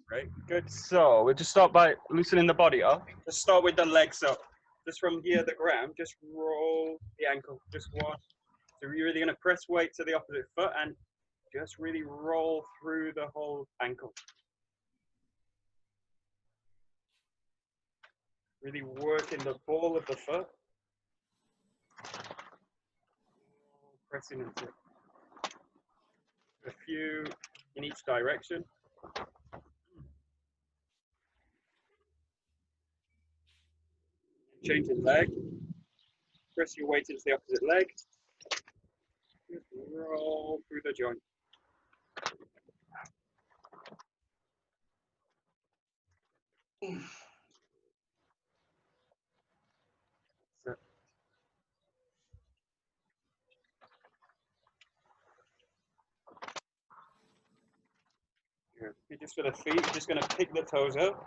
Great, good. So we'll just start by loosening the body up. Just start with the legs up. Just from here, the ground, just roll the ankle, just one. So you're really gonna press weight to the opposite foot and just really roll through the whole ankle. Really working the ball of the foot. Pressing into it. A few in each direction. Changing leg. Press your weight into the opposite leg. Just roll through the joint. So, good. Just for the feet, you're just going to pick the toes up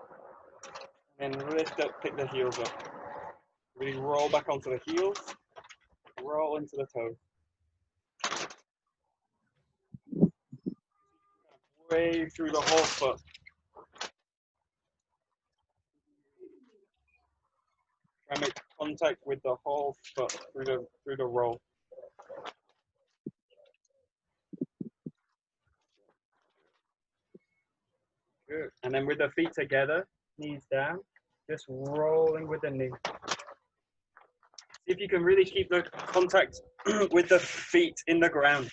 and lift up, pick the heels up. Really roll back onto the heels, roll into the toes. Wave through the whole foot. Try and make contact with the whole foot through the roll. Good. And then with the feet together, knees down, just rolling with the knee. See if you can really keep the contact with the feet in the ground.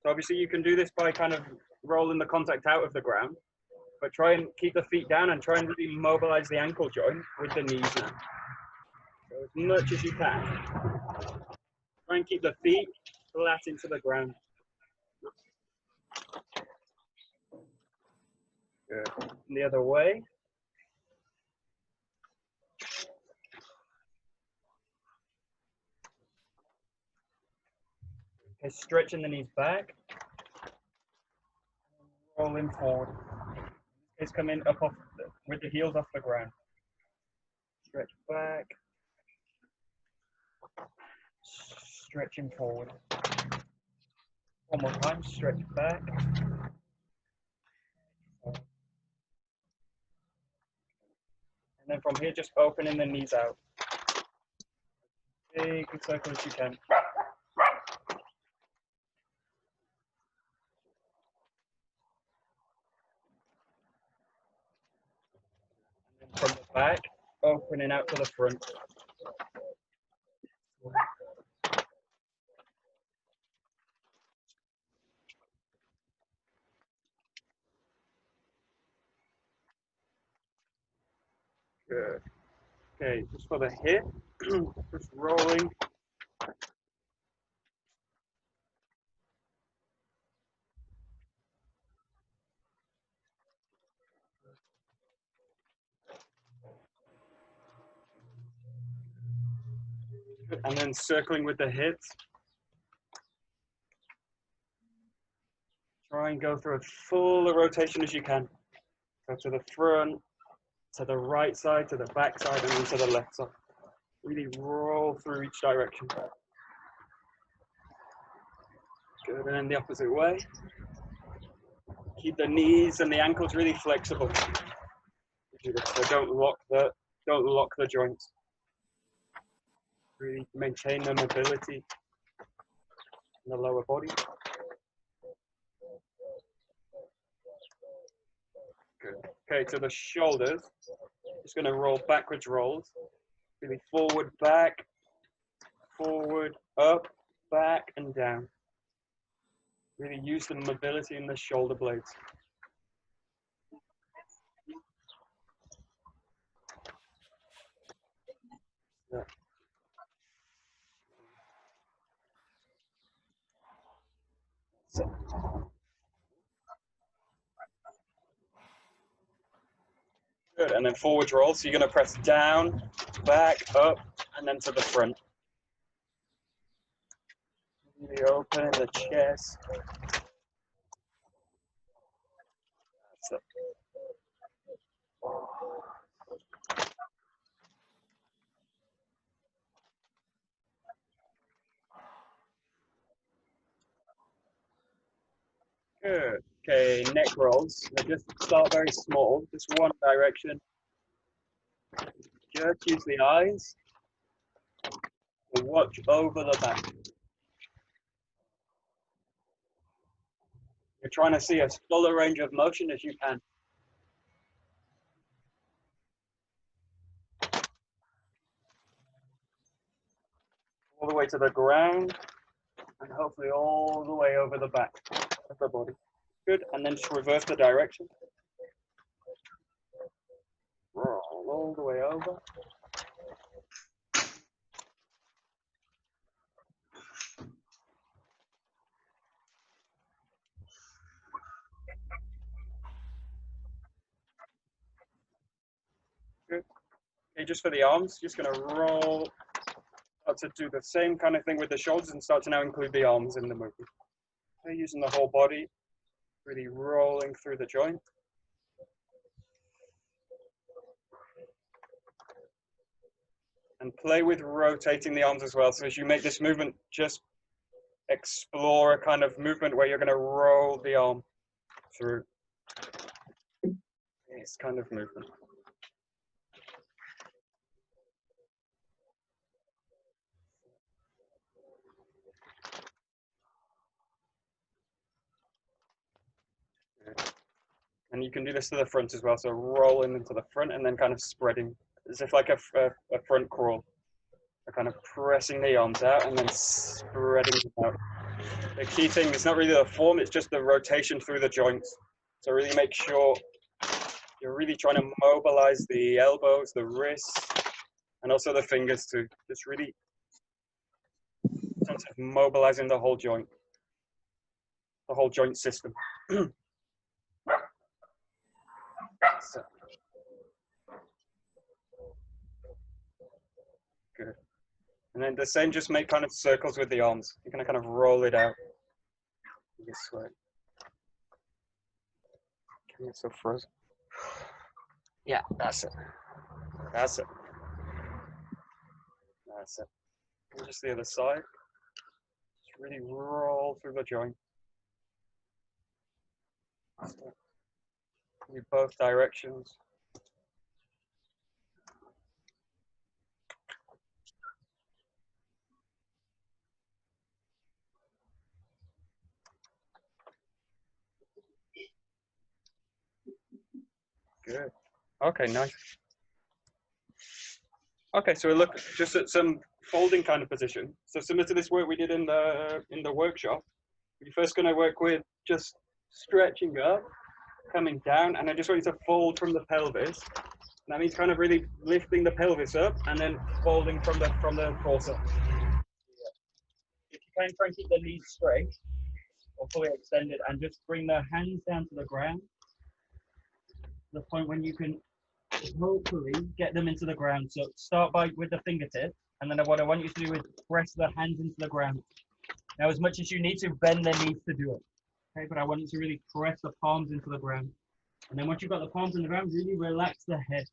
So obviously you can do this by kind of rolling the contact out of the ground, but try and keep the feet down and try and really mobilize the ankle joint with the knees now. So as much as you can. Try and keep the feet flat into the ground. Good. And the other way. Okay, stretching the knees back. Rolling forward. It's coming up off with the heels off the ground. Stretch back. Stretching forward. One more time, stretch back. And then from here, just opening the knees out. Big circle as you can. And then from the back, opening out to the front. Good. Okay, just for the hip, just rolling. And then circling with the hips. Try and go through as full a rotation as you can. Go to the front, to the right side, to the back side, and then to the left side. Really roll through each direction. Good, and then the opposite way. Keep the knees and the ankles really flexible. So don't lock the joints. Really maintain the mobility in the lower body. Good. Okay, to the shoulders. Just going to roll backwards rolls. Really forward, back, forward, up, back, and down. Really use the mobility in the shoulder blades. Yeah. So. Good, and then forward roll. So you're going to press down, back, up, and then to the front. Really open the chest. So. Good. Okay, neck rolls. They just start very small, just one direction. Just use the eyes to watch over the back. You're trying to see as full a range of motion as you can. All the way to the ground, and hopefully all the way over the back of the body. Good, and then just reverse the direction. Roll all the way over. Good. Okay, just for the arms, just gonna roll. Start to do the same kind of thing with the shoulders and start to now include the arms in the movement. Okay, using the whole body, really rolling through the joint. And play with rotating the arms as well. So as you make this movement, just explore a kind of movement where you're going to roll the arm through this kind of movement. And you can do this to the front as well. So rolling into the front and then kind of spreading as if like a front crawl. So kind of pressing the arms out and then spreading them out. The key thing is not really the form, it's just the rotation through the joints. So really make sure you're really trying to mobilize the elbows, the wrists, and also the fingers to just really sort of mobilizing the whole joint system. So, good. And then the same, just make kind of circles with the arms. You're going to kind of roll it out this way. Okay, it's so frozen. Yeah, that's it. That's it. That's it. And just the other side. Just really roll through the joint. In both directions. Good. Okay, nice. Okay, so we look just at some folding kind of position. So similar to this work we did in the workshop, you're first going to work with just stretching up, coming down, and I just want you to fold from the pelvis. And that means kind of really lifting the pelvis up and then folding from the torso. If you can, try and keep the knees straight or fully extended, and just bring the hands down to the ground. The point when you can hopefully get them into the ground. So start with the fingertip, and then what I want you to do is press the hands into the ground. Now, as much as you need to, bend the knees to do it. Okay, but I want you to really press the palms into the ground. And then once you've got the palms in the ground, really relax the head.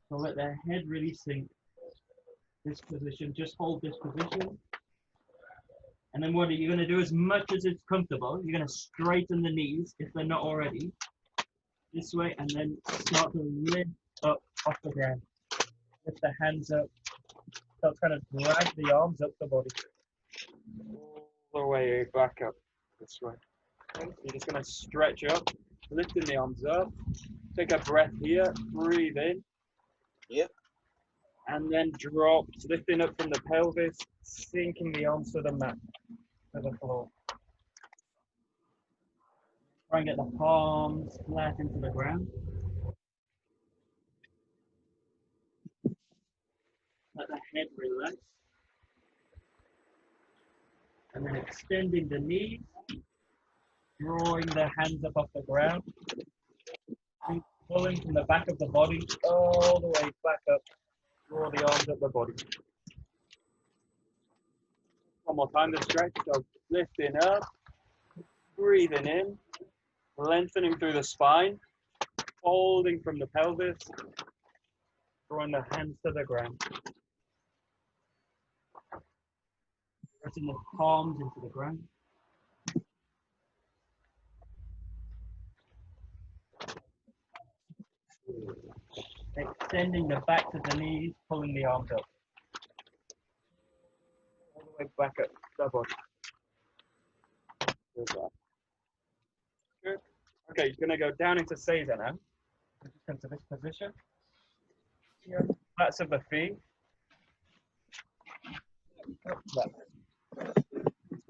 So let the head really sink. This position, just hold this position. And then what are you going to do, as much as it's comfortable, you're going to straighten the knees if they're not already. This way, and then start to lift up off the ground. Lift the hands up. Start to kind of drag the arms up the body. All the way back up this way. Okay. So you're just going to stretch up, lifting the arms up. Take a breath here, breathe in. Yep. And then drop, lifting up from the pelvis, sinking the arms to the mat, to the floor. Try and get the palms flat into the ground. Let the head relax. And then extending the knees, drawing the hands up off the ground, and pulling from the back of the body all the way back up. Draw the arms up the body. One more time, the stretch. So lifting up, breathing in, lengthening through the spine, folding from the pelvis, drawing the hands to the ground. Pressing the palms into the ground. extending the back to the knees, pulling the arms up. All the way back up the body. Good. Okay, you're going to go down into Seiza now. Just come to this position. Here, flats of the feet. This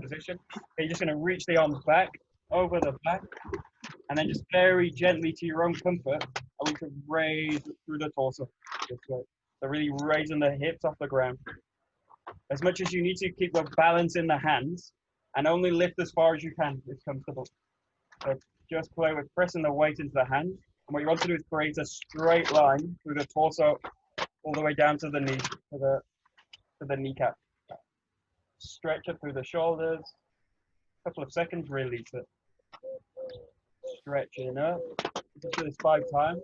position. Okay, you're just going to reach the arms back, over the back, and then just very gently to your own comfort, I want to raise through the torso. This way. So really raising the hips off the ground. As much as you need to keep the balance in the hands, and only lift as far as you can. It's comfortable. So just play with pressing the weight into the hand. And what you want to do is create a straight line through the torso, all the way down to the knee, to the kneecap. Stretch it through the shoulders. A couple of seconds, release it. Stretching up. Just do this 5 times.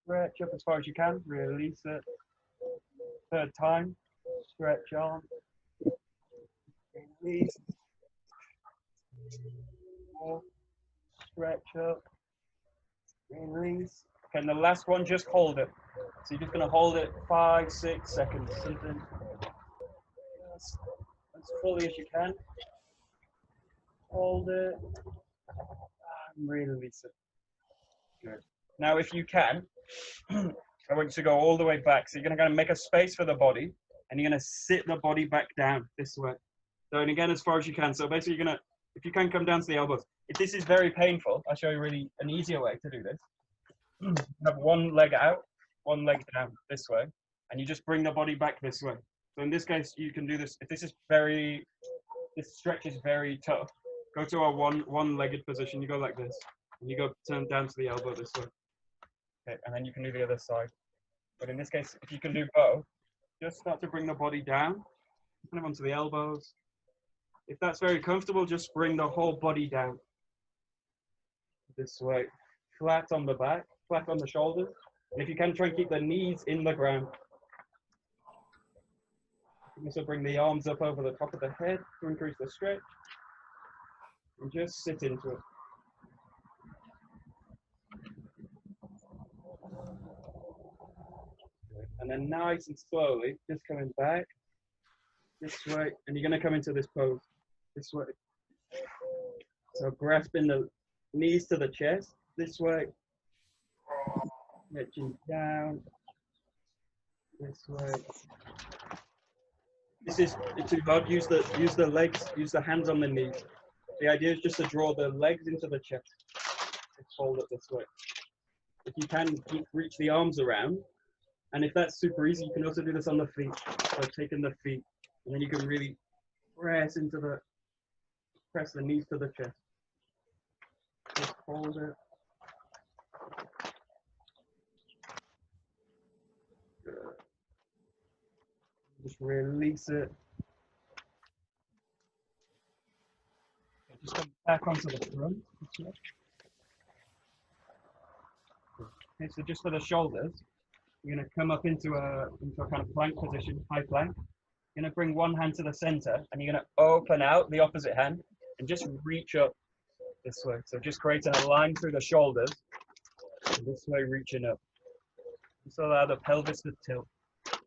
Stretch up as far as you can. Release it. 3rd time. Stretch on. Release. 4. Stretch up. Release. Okay, and the last one, just hold it. So you're just going to hold it 5, 6 seconds. Something as fully as you can. Hold it. And release it. Good. Now, if you can, I want you to go all the way back. So you're going to make a space for the body, and you're going to sit the body back down this way. So, and again, as far as you can. So basically, you're going to, if you can, come down to the elbows. If this is very painful, I'll show you really an easier way to do this. You have one leg out, one leg down this way, and you just bring the body back this way. So in this case, you can do this. If this stretch is very tough, go to a one-legged position. You go like this, and you go turn down to the elbow this way. Okay, and then you can do the other side. But in this case, if you can do both, just start to bring the body down, kind of onto the elbows. If that's very comfortable, just bring the whole body down. This way, flat on the back, flat on the shoulders. And if you can, try and keep the knees in the ground. You can also bring the arms up over the top of the head to increase the stretch. And just sit into it. And then nice and slowly, just coming back this way. And you're going to come into this pose this way. So grasping the knees to the chest this way. Reaching down this way. This is too hard. Use the legs, use the hands on the knees. The idea is just to draw the legs into the chest. Fold it this way. If you can, reach the arms around. And if that's super easy, you can also do this on the feet. So taking the feet, and then you can really press the knees to the chest. Just hold it. Good. Just release it. Okay, just come back onto the front. Okay, so just for the shoulders, you're going to come up into a kind of plank position, high plank. You're going to bring one hand to the center, and you're going to open out the opposite hand and just reach up this way. So just creating a line through the shoulders, and this way reaching up. Just allow the pelvis to tilt.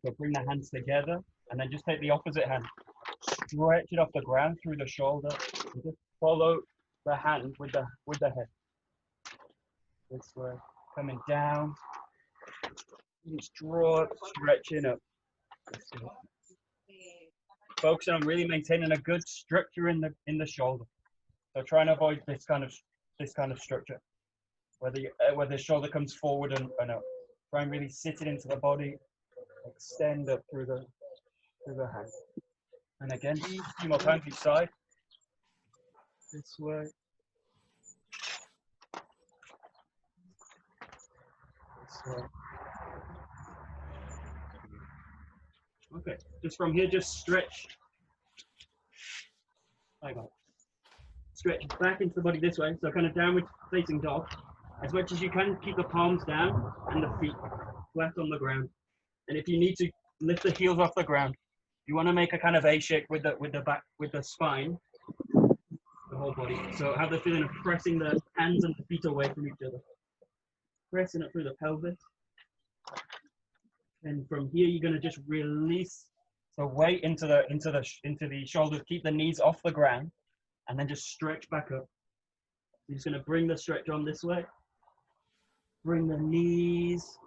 So bring the hands together, and then just take the opposite hand, stretch it off the ground through the shoulder, and just follow the hand with the head. This way, coming down. Just draw it, stretching up. Focusing on really maintaining a good structure in the shoulder. So try and avoid this kind of structure, where the shoulder comes forward and up. Try and really sit it into the body, extend up through the hand. And again, a few more times each side. This way. This way. Okay, just from here, just stretch. Stretch back into the body this way, so kind of downward facing dog. As much as you can, keep the palms down and the feet flat on the ground. And if you need to, lift the heels off the ground. You want to make a kind of A shape with the spine, the whole body. So have the feeling of pressing the hands and the feet away from each other. Pressing it through the pelvis. And from here, you're going to just release the weight into the shoulders. Keep the knees off the ground, and then just stretch back up. You're just going to bring the stretch on this way. Bring the knees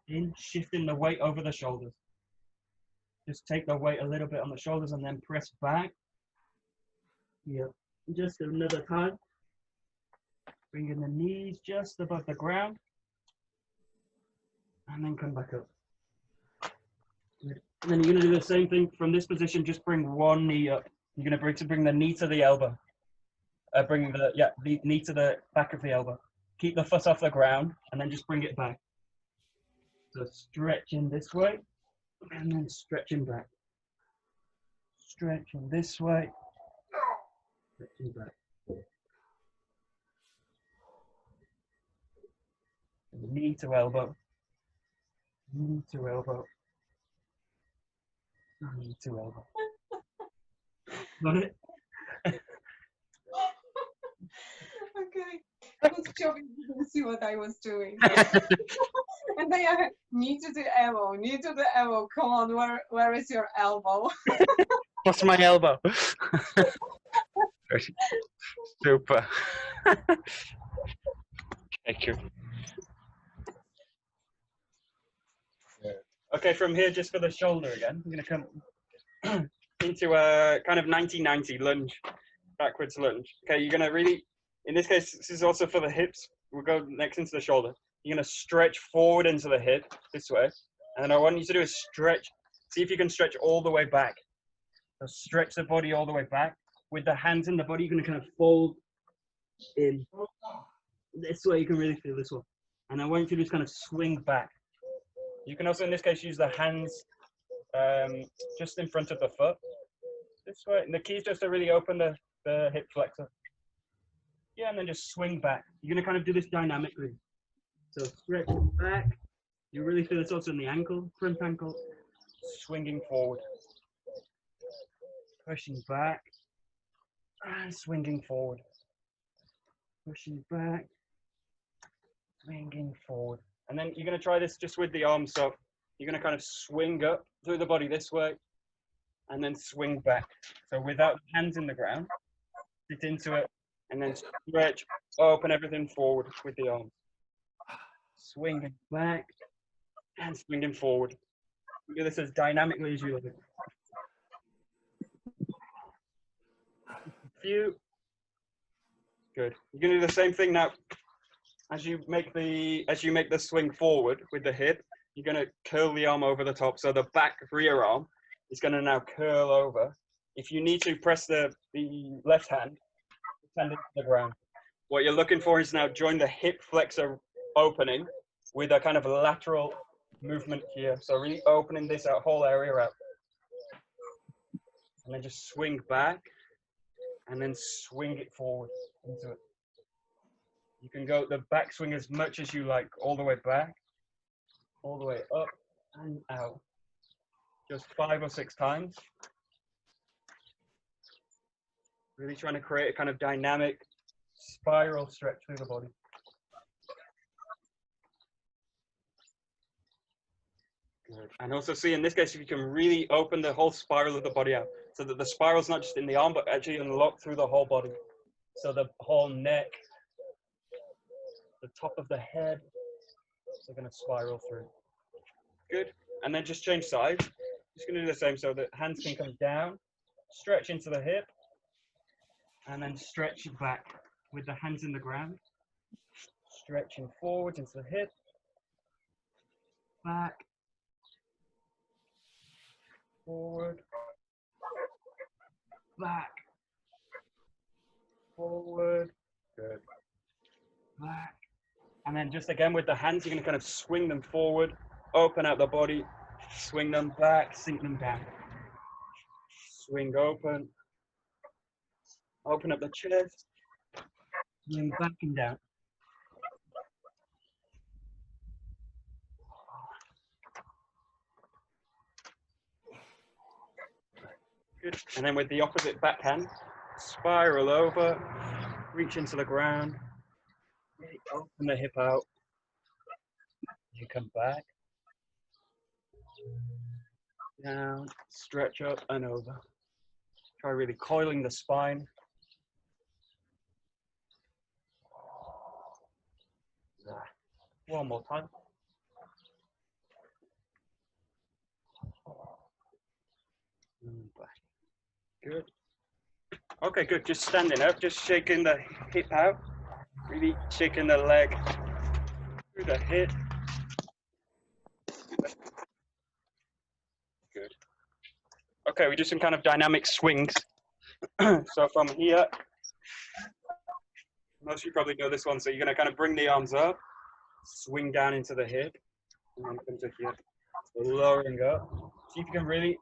in, shifting the weight over the shoulders. Just take the weight a little bit on the shoulders and then press back. Yeah, just another time. Bringing the knees just above the ground. And then come back up. Good. And then you're going to do the same thing from this position. Just bring one knee up. You're going to bring the knee to the elbow. Bring the knee to the back of the elbow. Keep the foot off the ground and then just bring it back. So stretching this way and then stretching back. Stretching this way, stretching back. Knee to elbow. Knee to elbow. Knee to elbow. Got it? Okay. I was joking to see what I was doing. And then I knee to the elbow, knee to the elbow. Come on, where is your elbow? What's my elbow? Super. Thank you. Okay, from here, just for the shoulder again, I'm going to come into a kind of 90-90 lunge, backwards lunge. Okay, you're going to really, in this case, this is also for the hips. We'll go next into the shoulder. You're going to stretch forward into the hip this way. And then I want you to do is stretch. See if you can stretch all the way back. So stretch the body all the way back. With the hands in the body, you're going to kind of fold in. This way, you can really feel this one. And I want you to just kind of swing back. You can also, in this case, use the hands just in front of the foot. This way. And the key is just to really open the hip flexor. Yeah, and then just swing back. You're going to kind of do this dynamically. So stretching back. You really feel this also in the ankle, front ankle. Swinging forward. Pushing back. And swinging forward. Pushing back. Swinging forward. And then you're going to try this just with the arms. So you're going to kind of swing up through the body this way. And then swing back. So without the hands in the ground. Sit into it. And then stretch, open everything forward with the arms. Swinging back and swinging forward. Do this as dynamically as you like. Few. Good. You're going to do the same thing now. As you make the swing forward with the hip, you're going to curl the arm over the top. So the back rear arm is going to now curl over. If you need to, press the left hand into the ground. What you're looking for is now join the hip flexor opening with a kind of lateral movement here. So really opening this whole area out. And then just swing back and then swing it forward into it. You can go the back swing as much as you like, all the way back, all the way up and out. Just 5 or 6 times. Really trying to create a kind of dynamic spiral stretch through the body. Good. And also see in this case, if you can really open the whole spiral of the body out so that the spiral's not just in the arm, but actually unlocked through the whole body. So the whole neck, the top of the head, they're going to spiral through. Good. And then just change sides. Just going to do the same so that hands can come down, stretch into the hip, and then stretch back with the hands in the ground. Stretching forward into the hip, back, forward, back, forward, good, back. And then just again with the hands, you're going to kind of swing them forward, open out the body, swing them back, sink them down. Swing open, open up the chest, swing back and down. Good. And then with the opposite backhand, spiral over, reach into the ground, really open the hip out. You come back, Down, stretch up and over. Try really coiling the spine. One more time. And back. Good. Okay, good. Just standing up, just shaking the hip out. Really shaking the leg through the hip. Good. Okay, we do some kind of dynamic swings. So from here, most of you probably know this one. So you're going to kind of bring the arms up, swing down into the hip, and then come to here. So lowering up. See if you can really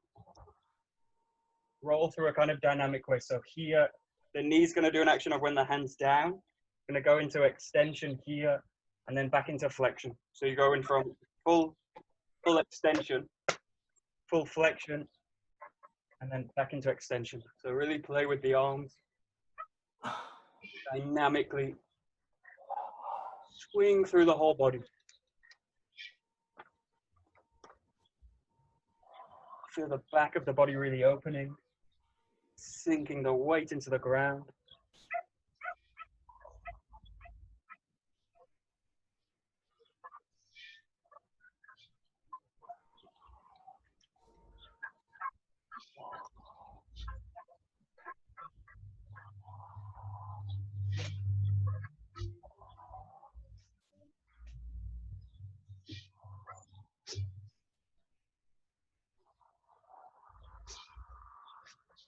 roll through a kind of dynamic way. So here, the knee's going to do an action of when the hand's down. Going to go into extension here, and then back into flexion. So you're going from full extension, full flexion, and then back into extension. So really play with the arms. Dynamically swing through the whole body. Feel the back of the body really opening, sinking the weight into the ground.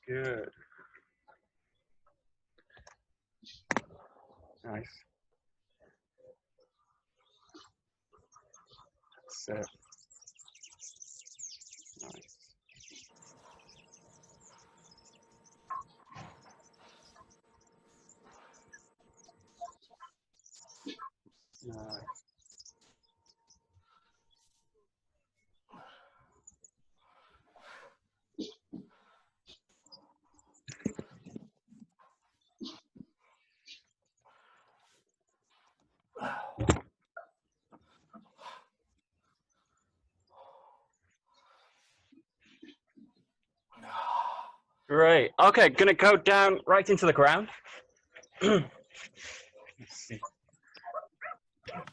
Good. Nice. That's it. Nice. Nice. Great. Okay, gonna go down right into the ground. Let's see.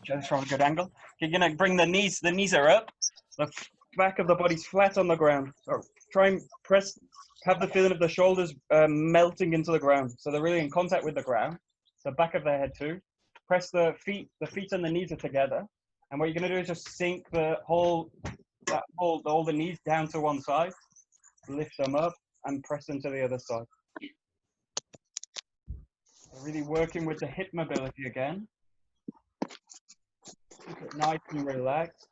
Just from a good angle. You're gonna bring the knees are up. The back of the body's flat on the ground. So try and press, have the feeling of the shoulders melting into the ground. So they're really in contact with the ground. The back of the head too. Press the feet and the knees are together. And what you're gonna do is just sink all the knees down to one side, lift them up, and press them to the other side. So really working with the hip mobility again. Keep it nice and relaxed.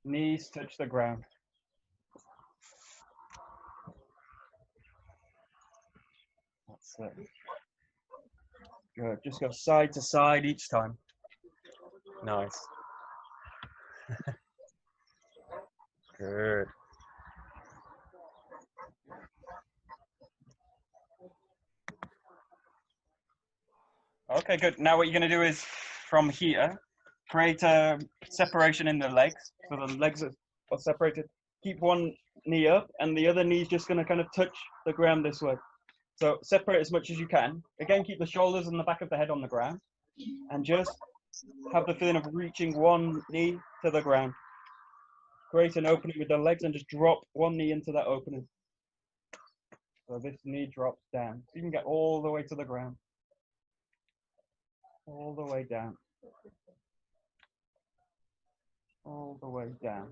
Knees touch the ground. That's it. Good. Just go side to side each time. Nice. Good. Okay, good. Now what you're going to do is from here, create a separation in the legs. So the legs are separated. Keep one knee up and the other knee is just going to kind of touch the ground this way. So separate as much as you can. Again, keep the shoulders and the back of the head on the ground. And just have the feeling of reaching one knee to the ground. Create an opening with the legs and just drop one knee into that opening. So this knee drops down. So you can get all the way to the ground. All the way down. All the way down.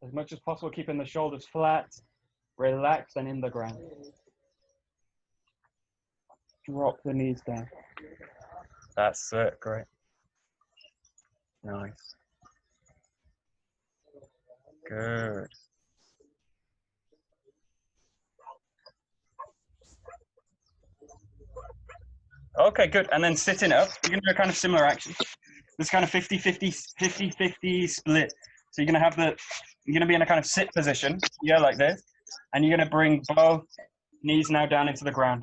As much as possible, keeping the shoulders flat, relaxed, and in the ground. Drop the knees down. That's it, great. Nice. Good. Okay, good. And then sitting up, you're going to do a kind of similar action. This kind of 50-50 split. So you're going to be in a kind of sit position, yeah, like this. And you're going to bring both knees now down into the ground.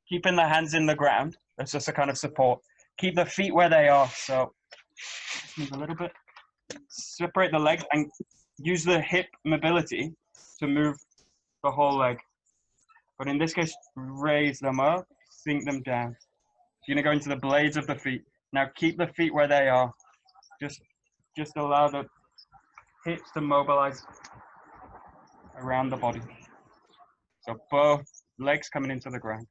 Keeping the hands in the ground. That's just a kind of support. Keep the feet where they are. So just move a little bit. Separate the legs and use the hip mobility to move the whole leg. But in this case, raise them up, sink them down. You're going to go into the blades of the feet. Now keep the feet where they are. Just allow the hips to mobilize around the body. So both legs coming into the ground.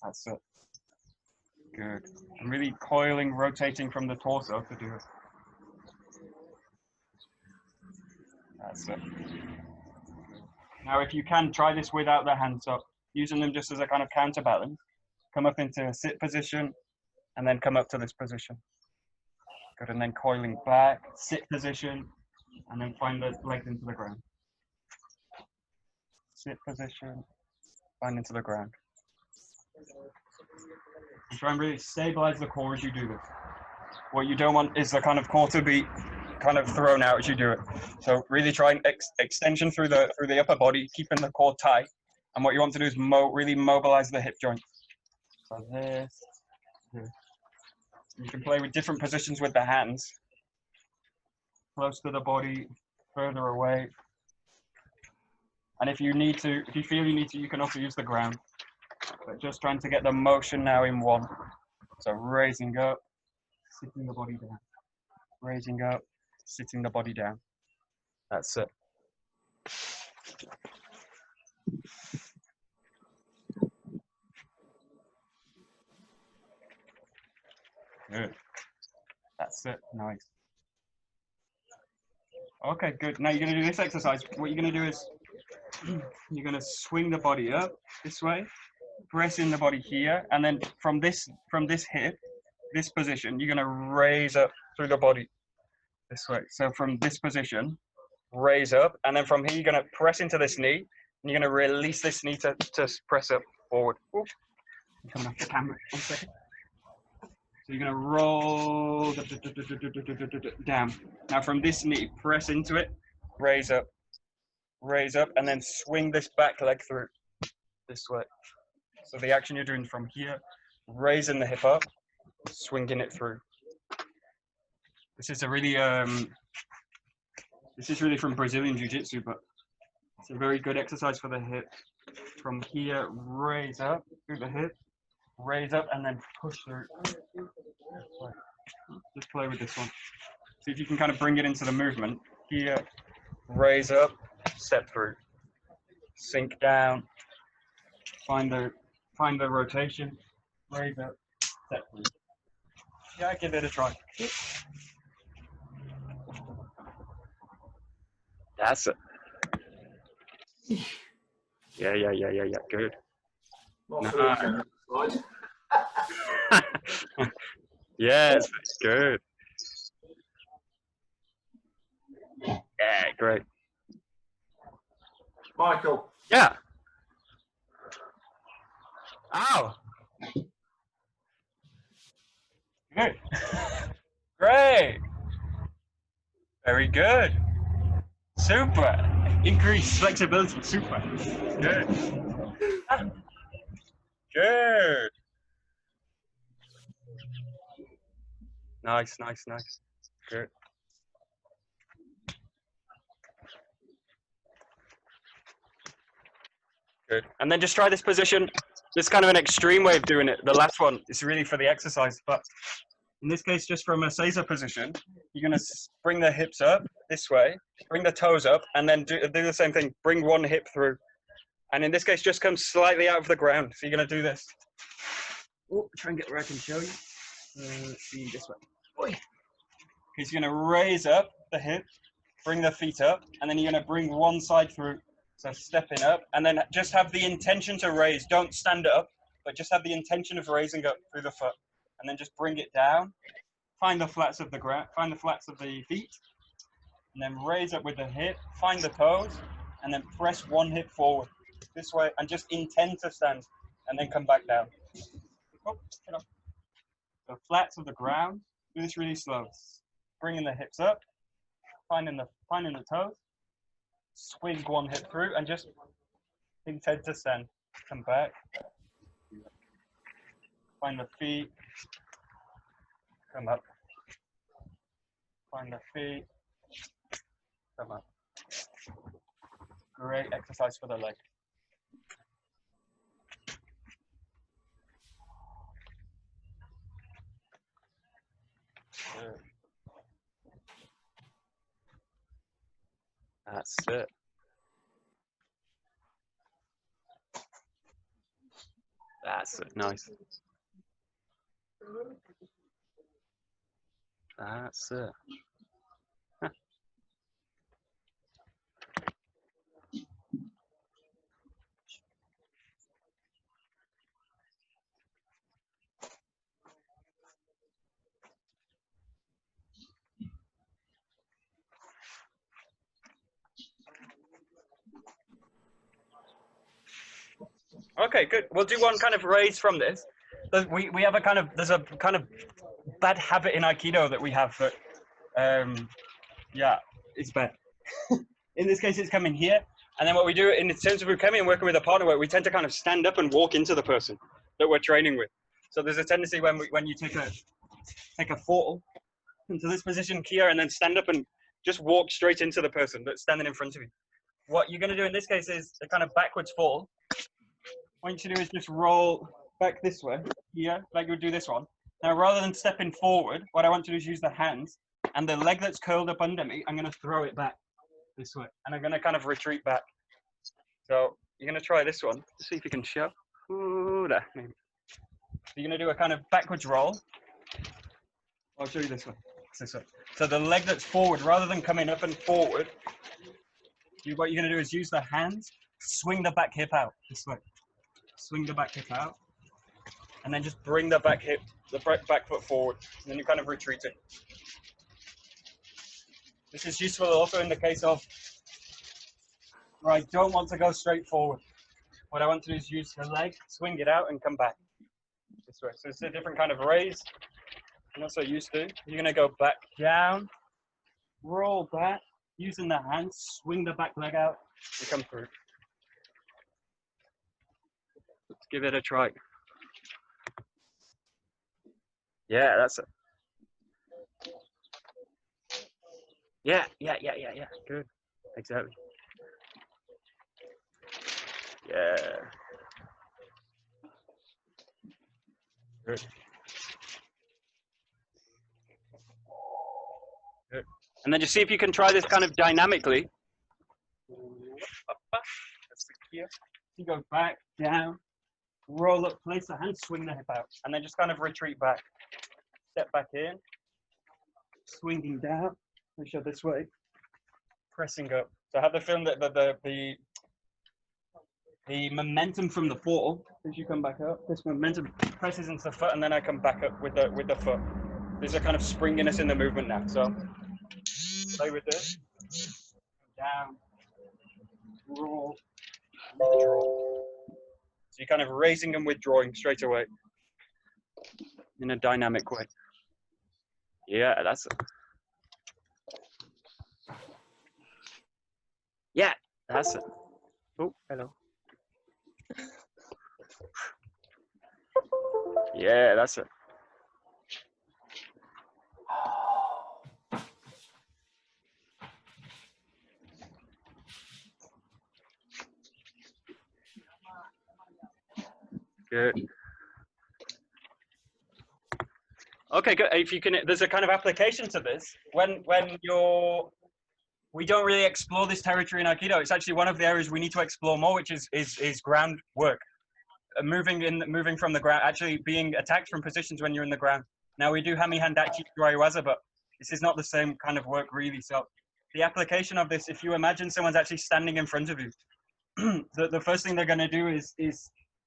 That's it. Good. I'm really coiling, rotating from the torso to do it. That's it. Now, if you can, try this without the hands up, using them just as a kind of counterbalance. Come up into a sit position, and then come up to this position. Good, and then coiling back, sit position, and then find the legs into the ground. Sit position, find into the ground. And try and really stabilize the core as you do this. What you don't want is the kind of core to be kind of thrown out as you do it. So really try and extension through the upper body, keeping the core tight. And what you want to do is really mobilize the hip joint. So this. You can play with different positions with the hands. Close to the body, further away. And if you feel you need to, you can also use the ground. But just trying to get the motion now in one. So raising up, sitting the body down. Raising up, sitting the body down. That's it. Good. That's it. Nice. Okay, good. Now you're going to do this exercise. What you're going to do is you're going to swing the body up this way, pressing the body here, and then from this hip, this position, you're going to raise up through the body this way. So from this position, raise up, and then from here, you're going to press into this knee, and you're going to release this knee to press up forward. Ooh. I'm coming off the camera. 1 second. So you're going to roll down. Now from this knee, press into it, raise up, and then swing this back leg through this way. So the action you're doing from here, raising the hip up, swinging it through. This is a really, this is really from Brazilian Jiu-Jitsu, but it's a very good exercise for the hip. From here, raise up through the hip, raise up, and then push through. Just play with this one. See if you can kind of bring it into the movement. Here, raise up, step through, sink down, find the rotation, raise up, step through. Yeah, give it a try. That's it. Yeah. Good. Nice. Yes, good. Yeah, great. Michael. Yeah. Ow. Good. Great. Very good. Super. Increased flexibility. Super. Good. Good. Nice. Good. Good. And then just try this position. This is kind of an extreme way of doing it. The last one is really for the exercise, but in this case, just from a Seiza position, you're going to bring the hips up this way, bring the toes up, and then do the same thing. Bring one hip through. And in this case, just come slightly out of the ground. So you're going to do this. Oh, try and get where I can show you. Let's see this way. Okay, so you're going to raise up the hip, bring the feet up, and then you're going to bring one side through. So stepping up, and then just have the intention to raise. Don't stand up, but just have the intention of raising up through the foot. And then just bring it down. Find the flats of the ground, find the flats of the feet, and then raise up with the hip, find the toes, and then press one hip forward this way, and just intend to stand, and then come back down. Oh, get up. The flats of the ground. Do this really slow. Bringing the hips up, finding the toes, swing one hip through, and just intend to stand. Come back. Find the feet. Come up. Find the feet. Come up. Great exercise for the leg. Good. That's it. That's it. Nice. That's it. Okay, good. We'll do one kind of raise from this. We have a kind of, there's a kind of bad habit in Aikido that we have that, yeah, it's bad. In this case, it's coming here. And then what we do in terms of Ukemi and working with a partner, where we tend to kind of stand up and walk into the person that we're training with. So there's a tendency when you take a fall into this position here and then stand up and just walk straight into the person that's standing in front of you. What you're going to do in this case is a kind of backwards fall. What you should do is just roll back this way here, like you would do this one. Now, rather than stepping forward, what I want to do is use the hands and the leg that's curled up under me, I'm going to throw it back this way. And I'm going to kind of retreat back. So you're going to try this one. See if you can show. Ooh, there, maybe. So you're going to do a kind of backwards roll. I'll show you this one. This way. So the leg that's forward, rather than coming up and forward, what you're going to do is use the hands, swing the back hip out this way. Swing the back hip out, and then just bring the back hip, the back foot forward, and then you kind of retreat it. This is useful also in the case of where I don't want to go straight forward. What I want to do is use the leg, swing it out, and come back this way. So it's a different kind of raise. I'm not so used to. You're going to go back down, roll back, using the hands, swing the back leg out, and come through. Let's give it a try. Yeah, that's it. Yeah. Good. Exactly. Yeah. Good. Good. And then just see if you can try this kind of dynamically. That's the key. You go back, down, roll up, place the hand, swing the hip out, and then just kind of retreat back. Step back in, swinging down, push up this way, pressing up. So I have the feeling that the momentum from the fall, as you come back up, this momentum presses into the foot, and then I come back up with the foot. There's a kind of springiness in the movement now. So play with this. Down, roll, withdraw. So you're kind of raising and withdrawing straight away in a dynamic way. Yeah, that's it. Yeah, that's it. Oh, hello. Yeah, that's it. Good. Okay, good. If you can, there's a kind of application to this. When we don't really explore this territory in Aikido. It's actually one of the areas we need to explore more, which is ground work. Moving from the ground, actually being attacked from positions when you're in the ground. Now we do Hami Handachi Raiwaza, but this is not the same kind of work really. So the application of this, if you imagine someone's actually standing in front of you, the first thing they're going to do is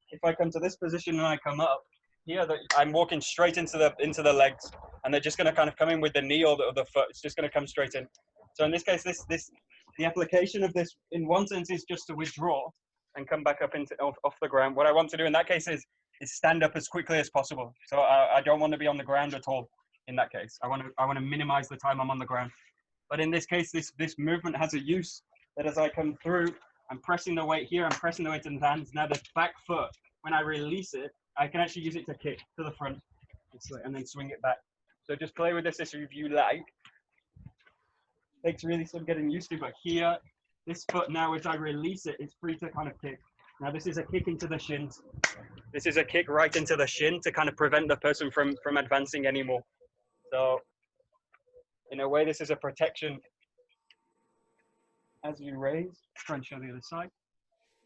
if I come to this position and I come up here, I'm walking straight into the legs, and they're just going to kind of come in with the knee or the foot. It's just going to come straight in. So in this case, the application of this in one sense is just to withdraw and come back up off the ground. What I want to do in that case is stand up as quickly as possible. So I don't want to be on the ground at all in that case. I want to minimize the time I'm on the ground. But in this case, this movement has a use that as I come through, I'm pressing the weight here, I'm pressing the weight in the hands. Now the back foot, when I release it, I can actually use it to kick to the front and then swing it back. So just play with this if you like. takes really some getting used to, but here, this foot now, as I release it, it's free to kind of kick. Now this is a kick into the shins. This is a kick right into the shin to kind of prevent the person from advancing anymore. So in a way, this is a protection. As you raise, try and show the other side.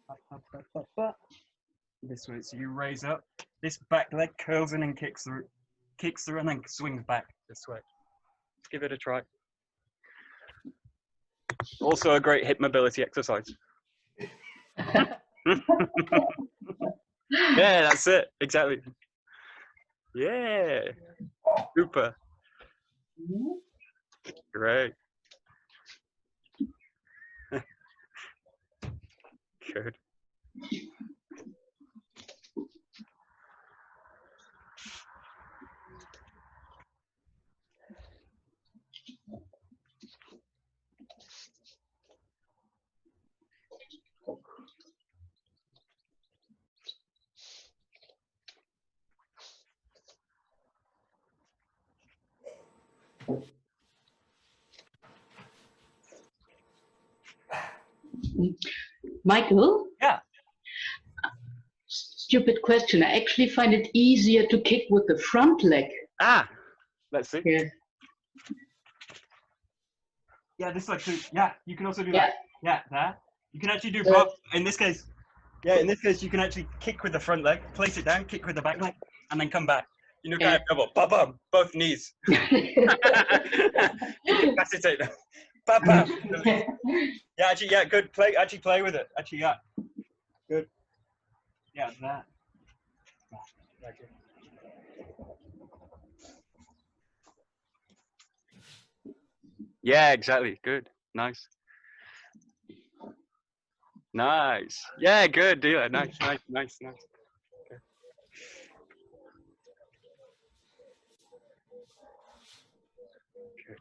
Up, up, up, up, up. This way, so you raise up. This back leg curls in and kicks through, and then swings back this way. Let's give it a try. Also a great hip mobility exercise. Yeah, that's it. Exactly. Yeah. Super. Great. Good. Michael? Yeah. Stupid question. I actually find it easier to kick with the front leg. Ah, let's see. Yeah. Yeah, this leg too. Yeah, you can also do Yeah. that. Yeah, there. You can actually do both. In this case, yeah, in this case, you can actually kick with the front leg, place it down, kick with the back leg, and then come back. You know, kind of double, ba-bum, both knees. Incapacitate them. Ba-bum. Yeah, actually, yeah, good. Actually play with it. Actually, yeah. Good. Yeah, that. Yeah, good. Yeah, exactly. Good. Nice. Nice. Yeah, good. Do it. Nice, nice, nice, nice. Okay. Good.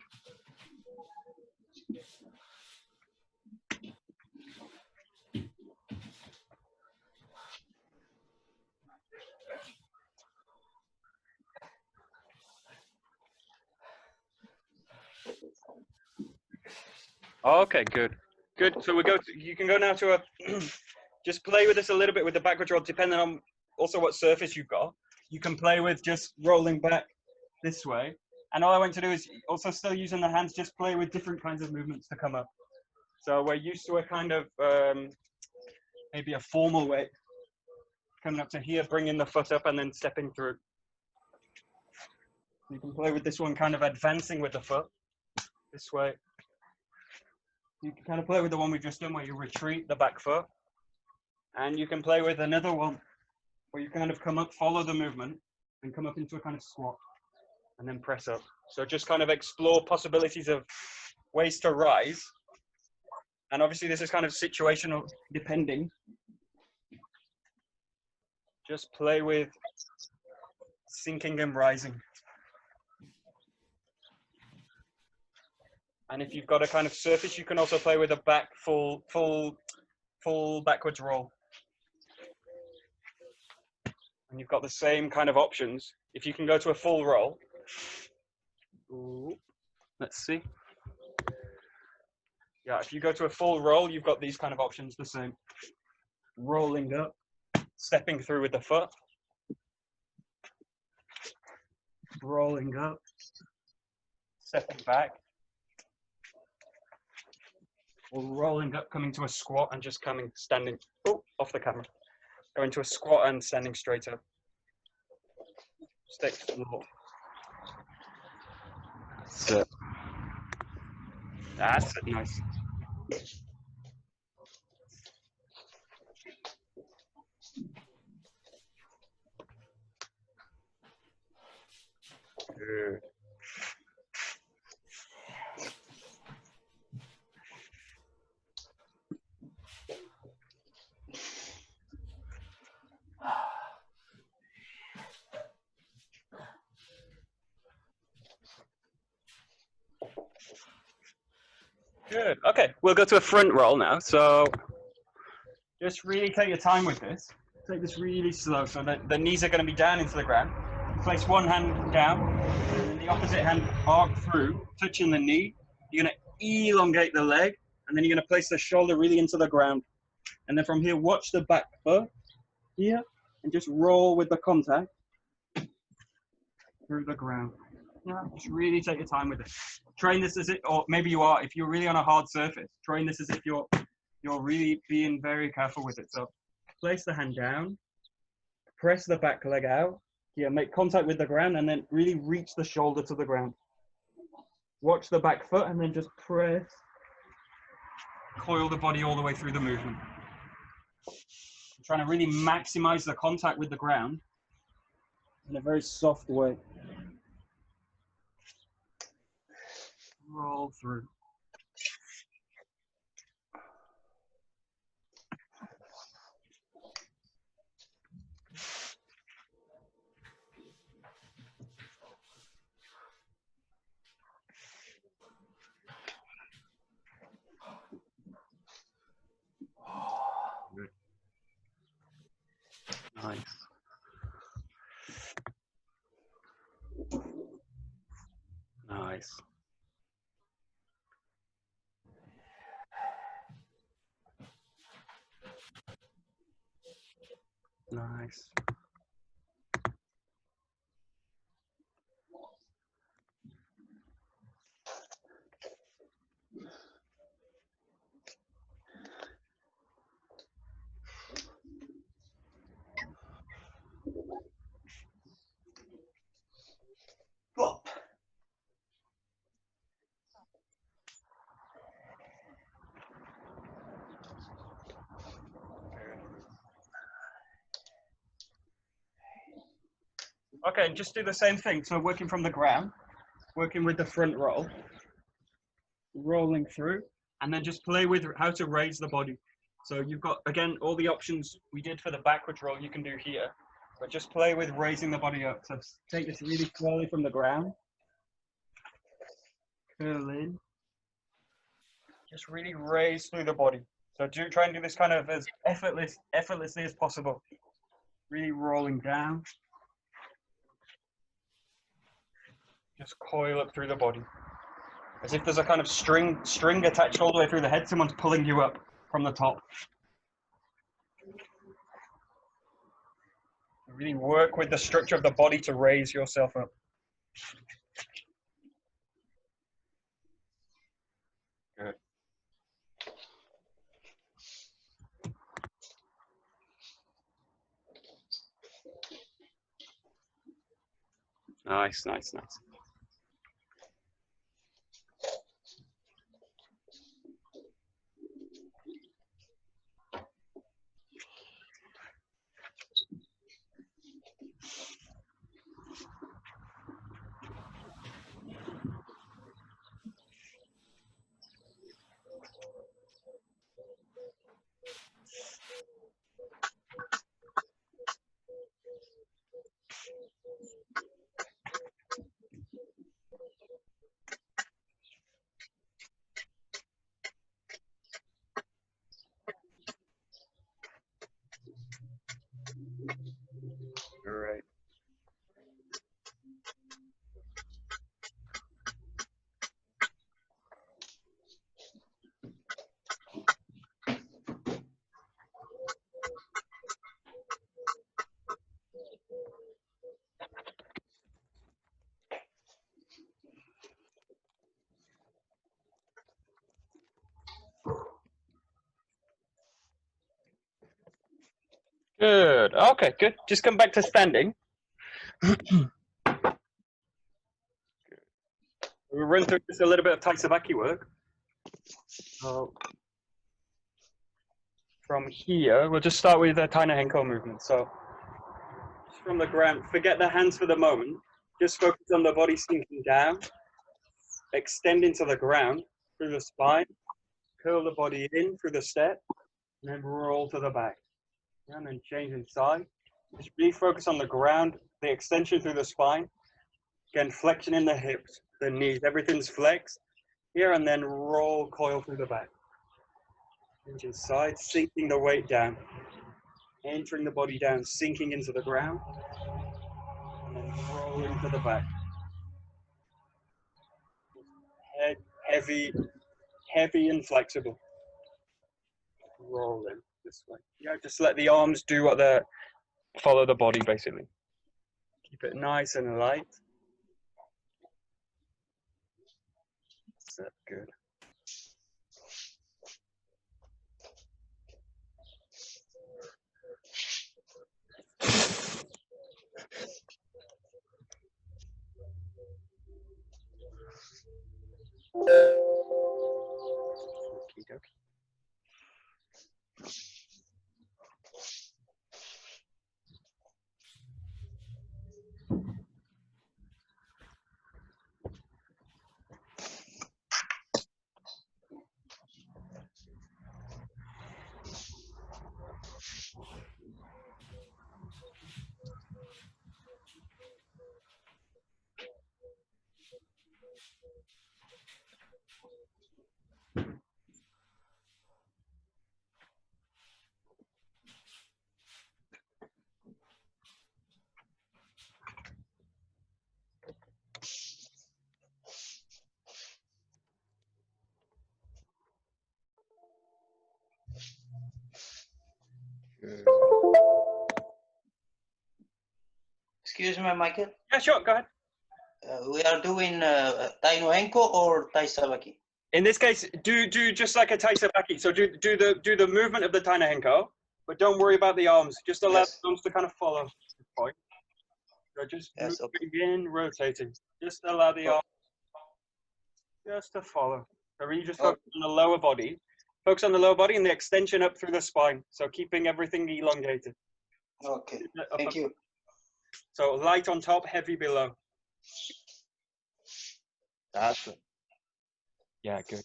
Okay, good. Good. So we go to, you can go now to a, just play with this a little bit with the backward roll, depending on also what surface you've got. You can play with just rolling back this way. And all I want to do is also still using the hands, just play with different kinds of movements to come up. So we're used to a kind of, maybe a formal way, coming up to here, bringing the foot up and then stepping through. You can play with this one kind of advancing with the foot this way. You can kind of play with the one we've just done where you retreat the back foot. And you can play with another one where you kind of come up, follow the movement, and come up into a kind of squat, and then press up. So just kind of explore possibilities of ways to rise. And obviously this is kind of situational depending. Just play with sinking and rising. And if you've got a kind of surface, you can also play with a back full backwards roll. And you've got the same kind of options. If you can go to a full roll. Ooh, let's see. Yeah, if you go to a full roll, you've got these kind of options the same. Rolling up, stepping through with the foot. Rolling up, stepping back. Or rolling up, coming to a squat and just coming, standing, oh, off the camera. Going to a squat and standing straight up. Stay slow. So, that's it, nice. Good. Good. Okay, we'll go to a front roll now. So just really take your time with this. Take this really slow so that the knees are going to be down into the ground. Place one hand down, and then the opposite hand arc through, touching the knee. You're going to elongate the leg, and then you're going to place the shoulder really into the ground. And then from here, watch the back foot here, and just roll with the contact through the ground. Yeah, just really take your time with it. Train this as it, or maybe you are, if you're really on a hard surface, train this as if you're really being very careful with it. So place the hand down, press the back leg out, yeah, make contact with the ground, and then really reach the shoulder to the ground. Watch the back foot, and then just press, coil the body all the way through the movement. I'm trying to really maximize the contact with the ground in a very soft way. Roll through. Good. Nice. Nice. Nice. Plop. Okay, and just do the same thing. So working from the ground, working with the front roll, rolling through, and then just play with how to raise the body. So you've got, again, all the options we did for the backwards roll you can do here, but just play with raising the body up. So take this really slowly from the ground, curl in, just really raise through the body. So try and do this kind of as effortlessly as possible. Really rolling down. Just coil up through the body. As if there's a kind of string attached all the way through the head. Someone's pulling you up from the top. Really work with the structure of the body to raise yourself up. Good. Nice, nice, nice. Great. Good. Okay, good. Just come back to standing. We'll run through just a little bit of Taisabaki work. So from here, we'll just start with a Taina Henko movement. So just from the ground, forget the hands for the moment. Just focus on the body sinking down, extend into the ground through the spine, curl the body in through the step, and then roll to the back. And then change inside. Just really focus on the ground, the extension through the spine. Again, flexion in the hips, the knees, everything's flexed here, and then roll, coil through the back. Change inside, sinking the weight down. Entering the body down, sinking into the ground, and then rolling to the back. Head heavy, heavy and flexible. Roll in this way. Yeah, just let the arms do what they're, follow the body basically. Keep it nice and light. That's good. Okey-dokey. Good. Excuse me, Michael. Yeah, sure, go ahead. We are doing Tai no Enko or Taisabaki? In this case, do just like a Taisabaki. So do the movement of the Tai no Henko, but don't worry about the arms. Just allow Yes. the arms to kind of follow the point. So just Yes, moving in, rotating. Just allow the Oh. arms just to follow. So really just Oh. focus on the lower body. Focus on the lower body and the extension up through the spine. So keeping everything elongated. Okay, thank you. So light on top, heavy below. That's it. Yeah, good.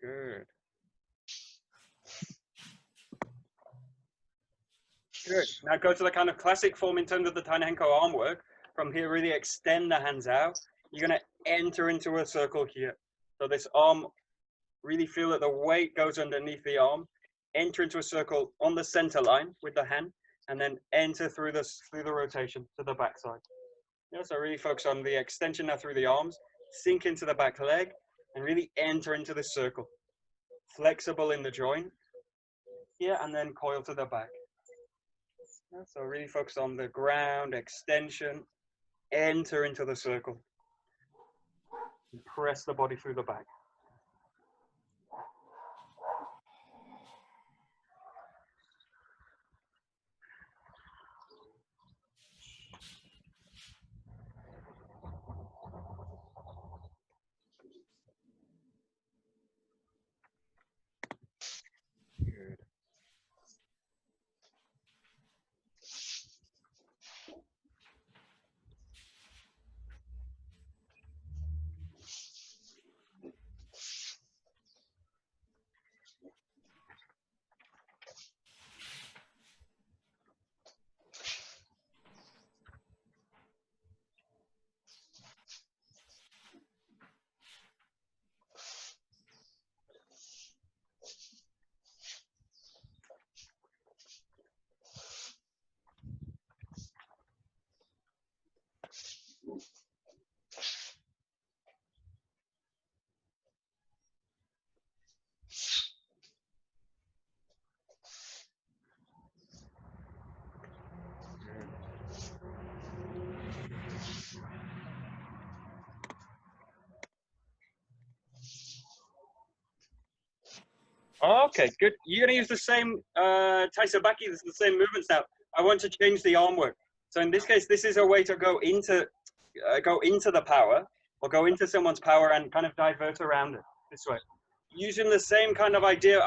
Good. Good. Now go to the kind of classic form in terms of the Tai no Henko arm work. From here, really extend the hands out. You're going to enter into a circle here. So this arm, really feel that the weight goes underneath the arm. Enter into a circle on the center line with the hand, and then enter through the rotation to the back side. Yeah, so really focus on the extension now through the arms. Sink into the back leg, and really enter into the circle. Flexible in the joint. Yeah, and then coil to the back. Yeah, so really focus on the ground, extension, enter into the circle. And press the body through the back. Good. Okay, good. You're going to use the same Taisabaki, the same movements now. I want to change the arm work. So in this case, this is a way to go into the power, or go into someone's power and kind of divert around it this way. Using the same kind of idea.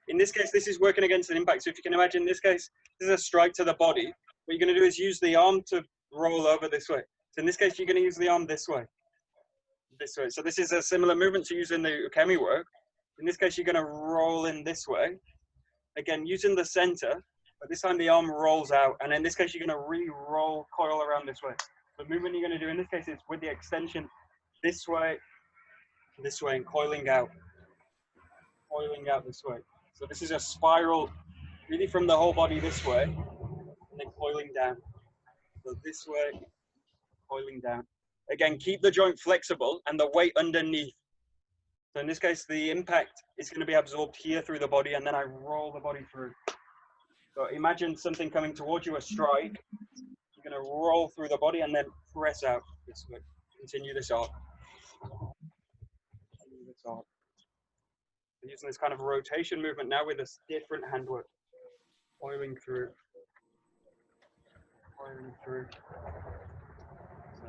In this case, this is working against an impact. So if you can imagine, in this case, this is a strike to the body. What you're going to do is use the arm to roll over this way. So in this case, you're going to use the arm this way. This way. So this is a similar movement to use in the Ukemi work. In this case, you're going to roll in this way. Again, using the center, but this time the arm rolls out. And in this case, you're going to re-roll, coil around this way. The movement you're going to do in this case is with the extension this way, and coiling out this way. So this is a spiral, really from the whole body this way, and then coiling down. So this way, coiling down. Again, keep the joint flexible and the weight underneath. So in this case, the impact is going to be absorbed here through the body, and then I roll the body through. So imagine something coming towards you, a strike. You're going to roll through the body and then press out this way. Continue this arc. Continue this arc. We're using this kind of rotation movement now with this different handwork. Coiling through. Coiling through. So.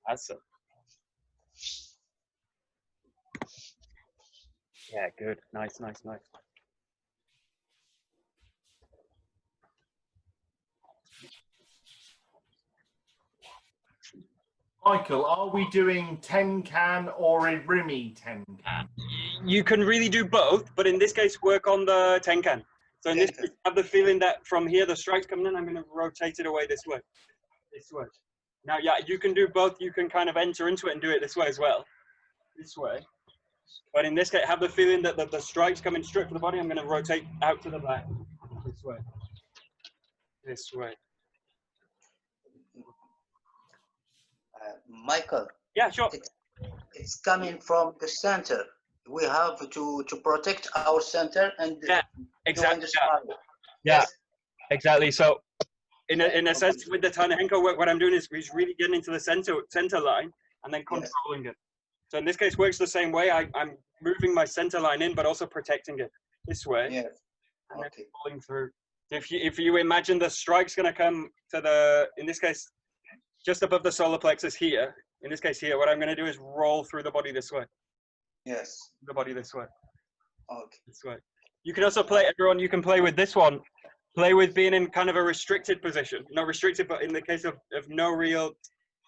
That's it. Yeah, good. Nice, nice, nice. Michael, are we doing Tenkan or a Rimi Tenkan? You can really do both, but in this case, work on the Tenkan. So in this case, have the feeling that from here, the strike's coming in, I'm going to rotate it away this way. This way. Now, yeah, you can do both. You can kind of enter into it and do it this way as well. This way. But in this case, have the feeling that the strike's coming straight for the body. I'm going to rotate out to the back. This way. This way. Michael. Yeah, sure. It's coming from the center. We have to protect our center and yeah, exactly. Yeah. Yes. Exactly. So, in a sense, with the Tanahenko work, what I'm doing is really getting into the center line and then controlling it. So in this case, works the same way. I'm moving my center line in, but also protecting it this way. Yes. And then pulling through. If you imagine the strike's going to come to the, in this case, just above the solar plexus here. In this case here, what I'm going to do is roll through the body this way. Yes. The body this way. Okay. This way. You can also play, everyone, you can play with this one. Play with being in kind of a restricted position. Not restricted, but in the case of no real,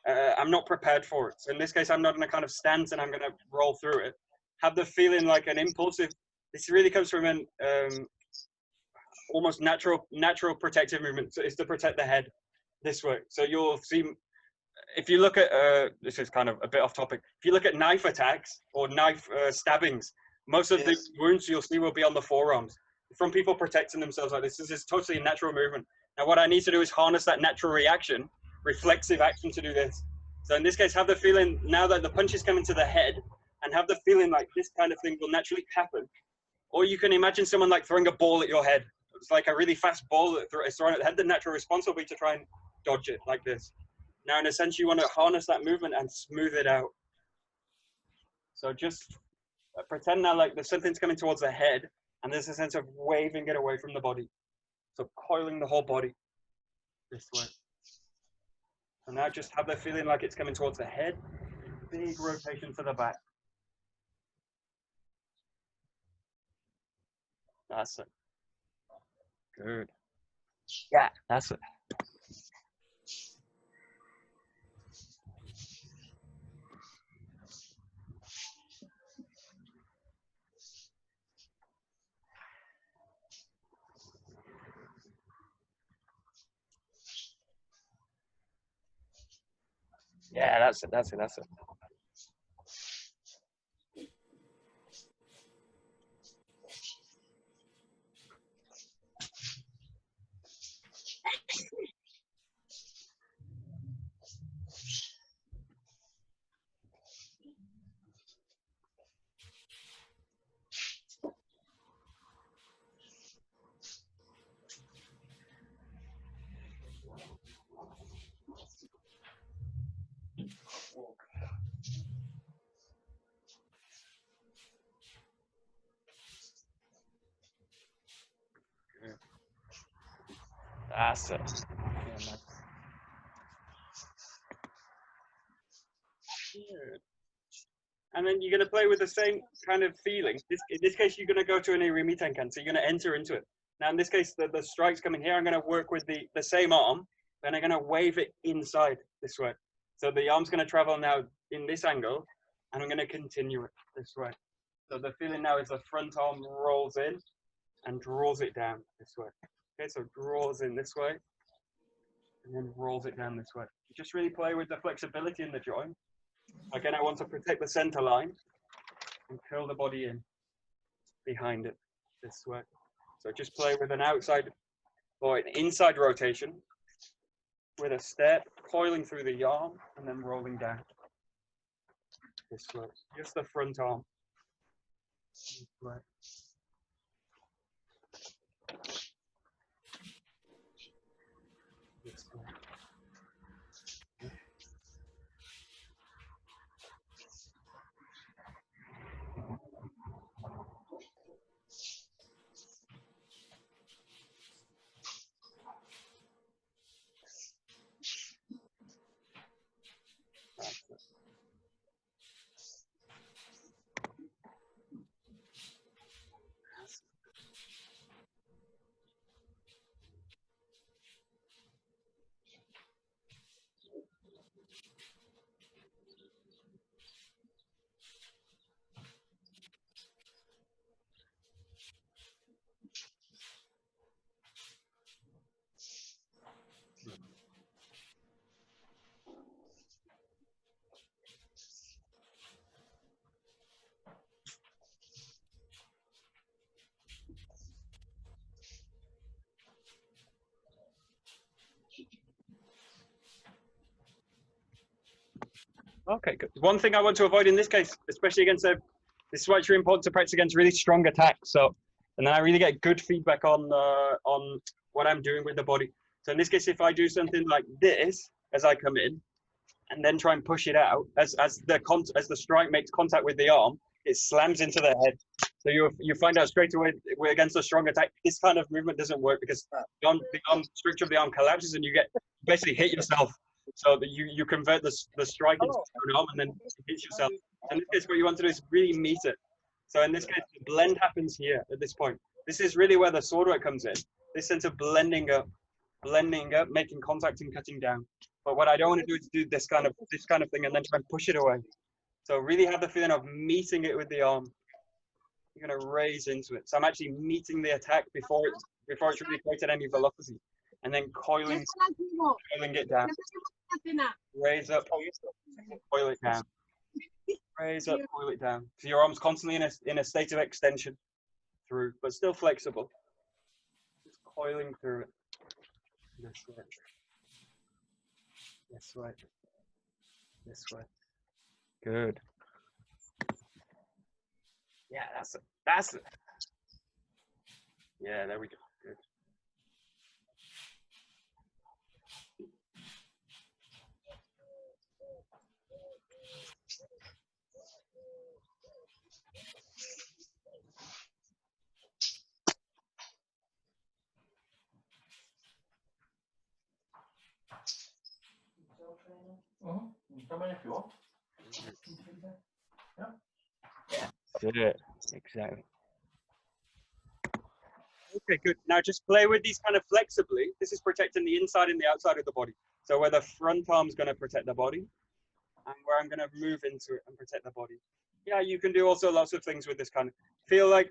I'm not prepared for it. So in this case, I'm not in a kind of stance and I'm going to roll through it. Have the feeling like an impulsive, this really comes from an almost natural protective movement. So it's to protect the head this way. So you'll see, if you look at, this is kind of a bit off topic. If you look at knife attacks or knife stabbings, most of the wounds you'll see will be on the forearms from people protecting themselves like this. This is totally a natural movement. Now what I need to do is harness that natural reaction, reflexive action to do this. So in this case, have the feeling now that the punch is coming to the head and have the feeling like this kind of thing will naturally happen. Or you can imagine someone like throwing a ball at your head. It's like a really fast ball that is thrown at the head. The natural response will be to try and dodge it like this. Now, in a sense, you want to harness that movement and smooth it out. So just pretend now like there's something's coming towards the head and there's a sense of waving it away from the body. So coiling the whole body this way. So now just have the feeling like it's coming towards the head. Big rotation to the back. That's it. Good. Yeah, that's it. Yeah, that's it, that's it, that's it. That's it. Yeah, nice. Good. And then you're going to play with the same kind of feeling. In this case, you're going to go to an Irimi Tenkan, so you're going to enter into it. Now, in this case, the strike's coming here. I'm going to work with the same arm, then I'm going to wave it inside this way. So the arm's going to travel now in this angle, and I'm going to continue it this way. So the feeling now is the front arm rolls in and draws it down this way. Okay, so draws in this way, and then rolls it down this way. You just really play with the flexibility in the joint. Again, I want to protect the center line and curl the body in behind it this way. So just play with an outside or an inside rotation with a step, coiling through the arm and then rolling down this way. Just the front arm. This way. This way. That's it. Okay, good. One thing I want to avoid in this case, especially against this is why it's really important to practice against really strong attacks. So, and then I really get good feedback on what I'm doing with the body. So in this case, if I do something like this as I come in, and then try and push it out, as the strike makes contact with the arm, it slams into the head. So you find out straight away against a strong attack, this kind of movement doesn't work because the arm structure of the arm collapses and you basically hit yourself. So that you convert the strike into an arm and then you hit yourself. And in this case, what you want to do is really meet it. So in this case, the blend happens here at this point. This is really where the sword work comes in. This sense of blending up, making contact and cutting down. But what I don't want to do is do this kind of thing and then try and push it away. So really have the feeling of meeting it with the arm. You're going to raise into it. So I'm actually meeting the attack before it's really created any velocity, and then coiling it down. Raise up, coil it down. Raise up, coil it down. So your arm's constantly in a state of extension through, but still flexible. Just coiling through it. This way. This way. This way. Good. Yeah, that's it. That's it. Yeah, there we go. Good. Come in if you want. Yeah, exactly. Okay, good. Now just play with these kind of flexibly. This is protecting the inside and the outside of the body. So where the front arm's going to protect the body, and where I'm going to move into it and protect the body. Yeah, you can do also lots of things with this kind of. Feel like,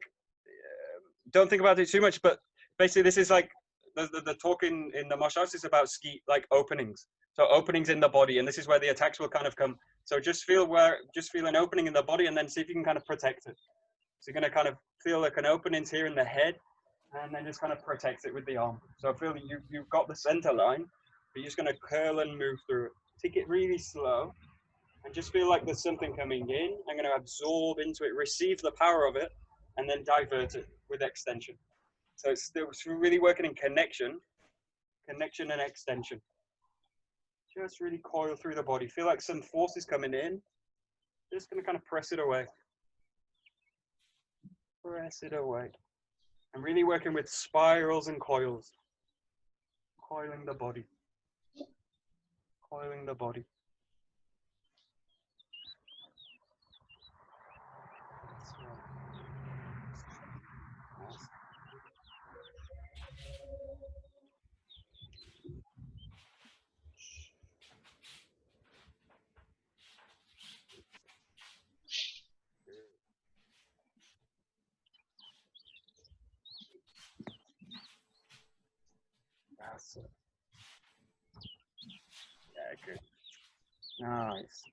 don't think about it too much, but basically this is like the talk in the martial arts is about like openings. So openings in the body, and this is where the attacks will kind of come. So just feel an opening in the body, and then see if you can kind of protect it. So you're going to kind of feel like an opening here in the head, and then just kind of protect it with the arm. So feel that you've got the center line, but you're just going to curl and move through it. Take it really slow, and just feel like there's something coming in. I'm going to absorb into it, receive the power of it, and then divert it with extension. So it's really working in connection and extension. Just really coil through the body. Feel like some force is coming in. Just going to kind of press it away. Press it away. I'm really working with spirals and coils. Coiling the body. Coiling the body. That's it. Yeah, good. Nice.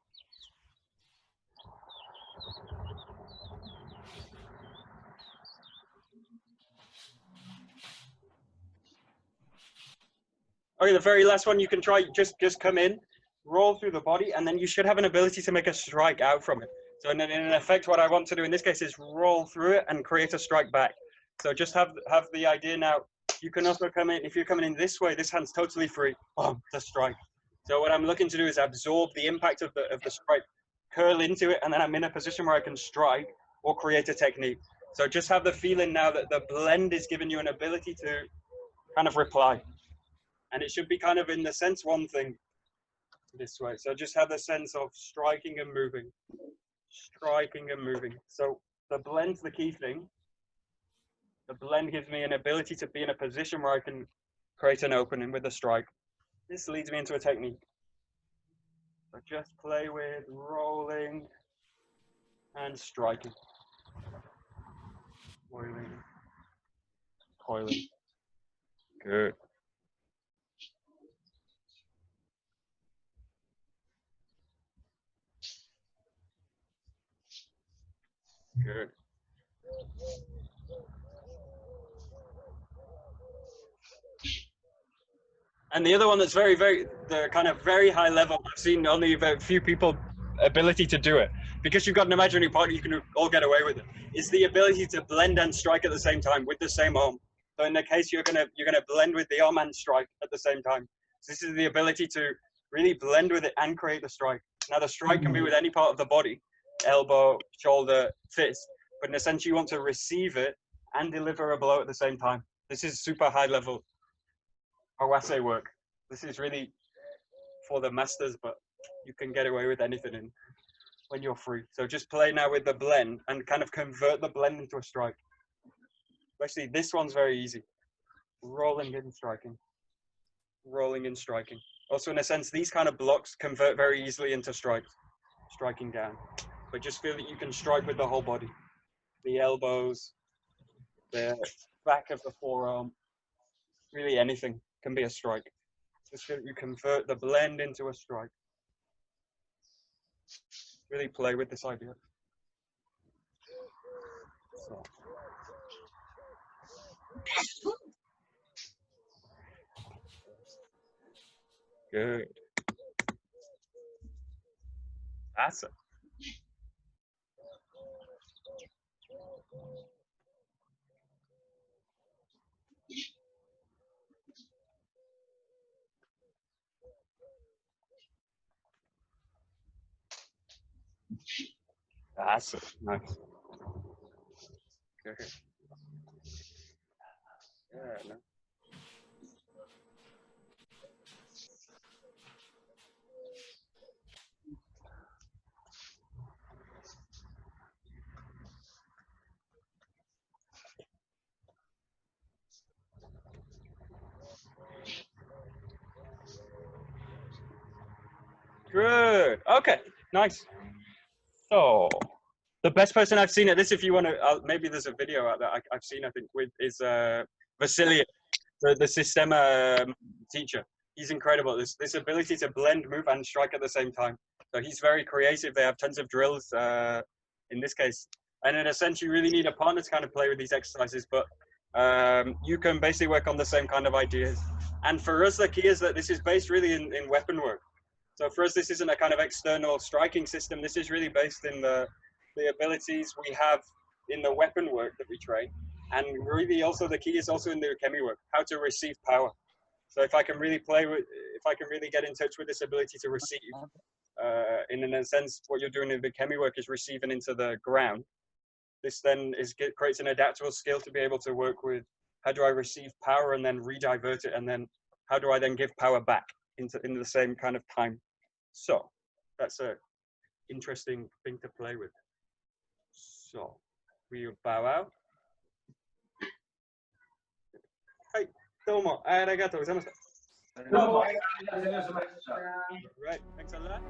Okay, the very last one you can try, just come in, roll through the body, and then you should have an ability to make a strike out from it. So in effect, what I want to do in this case is roll through it and create a strike back. So just have the idea now. You can also come in, if you're coming in this way, this hand's totally free. Boom, the strike. So what I'm looking to do is absorb the impact of the strike, curl into it, and then I'm in a position where I can strike or create a technique. So just have the feeling now that the blend is giving you an ability to kind of reply. And it should be kind of in the sense one thing this way. So just have the sense of striking and moving. Striking and moving. So the blend's the key thing. The blend gives me an ability to be in a position where I can create an opening with a strike. This leads me into a technique. So just play with rolling and striking. Coiling. Coiling. Good. Good. And the other one that's the kind of very high level, I've seen only a few people ability to do it, because you've got an imaginary partner, you can all get away with it. It's the ability to blend and strike at the same time with the same arm. So in the case you're gonna blend with the arm and strike at the same time. So this is the ability to really blend with it and create the strike. Now the strike can be with any part of the body, elbow, shoulder, fist, but in a sense you want to receive it and deliver a blow at the same time. This is super high level Awase work. This is really for the masters, but you can get away with anything when you're free. So just play now with the blend and kind of convert the blend into a strike. Actually, this one's very easy. Rolling and striking. Rolling and striking. Also, in a sense, these kind of blocks convert very easily into strikes. Striking down. But just feel that you can strike with the whole body. The elbows, the back of the forearm, really anything can be a strike. Just feel that you convert the blend into a strike. Really play with this idea. So. Good. That's it. That's it. Nice. Good. Yeah, no. Good. Okay. Nice. So, the best person I've seen at this, if you want to, maybe there's a video out that I've seen, I think, with is Vasily, the Sistema teacher. He's incredible. This ability to blend, move, and strike at the same time. So he's very creative. They have tons of drills in this case. And in a sense, you really need a partner to kind of play with these exercises, but you can basically work on the same kind of ideas. And for us, the key is that this is based really in weapon work. So for us, this isn't a kind of external striking system. This is really based in the abilities we have in the weapon work that we train. And really also the key is also in the Ukemi work, how to receive power. So if I can really get in touch with this ability to receive, in a sense, what you're doing in the Ukemi work is receiving into the ground. This then creates an adaptable skill to be able to work with how do I receive power and then redivert it, and then how do I then give power back into the same kind of time. So that's a interesting thing to play with. So we bow out. Hi, domo, arigatou gozaimashita. Right, thanks a lot.